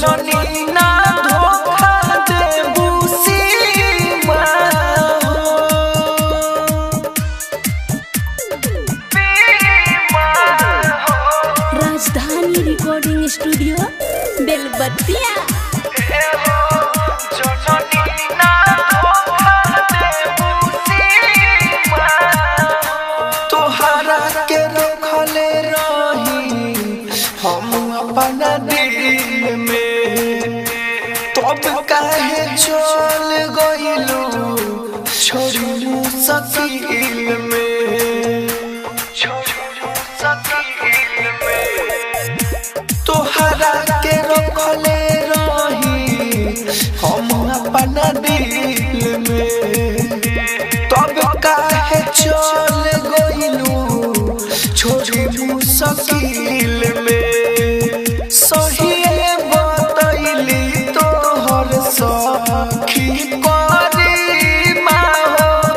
जननी ना धोखा देबू सीमा राजधानी रिकॉर्डिंग स्टूडियो बेलबत्तिया। अपना दिल में तब काहे चल गइलू छोड़ू सकील में तोहरा के रखले रही हम अपना दिल में तब काहे चल गइलू छोड़ू सकील में सही बतैली तोहर सखी करी माँ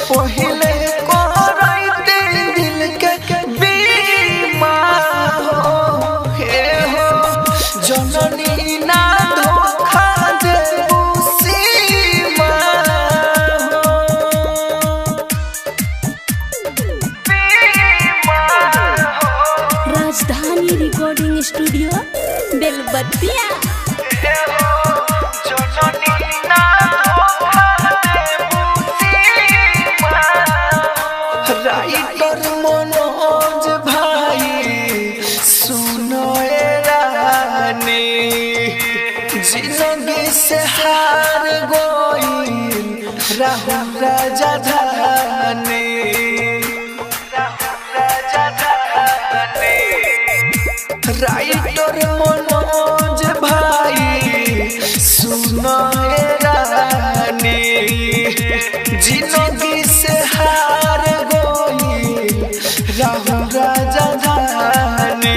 पहिले करैते दिल के बीमा हे हो जननी ना धोखा देबू सीमा राजधानी रिकॉर्डिंग स्टूडियो बेलबत्तिया। राइटर मनोज भाई सुनो रानी जिंदगी से हार गई राहुल राजधानी राइटर मनोज भाई सुनो रानी जिंदगी से हार गई राहुल राजधानी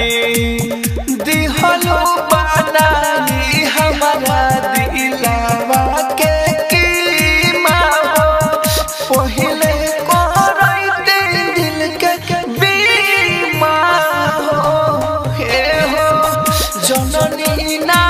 दिहलो बनानी हमारा दिलवा के कीमा पहिले करैते दिल के बीमा हो हे हो जननी ना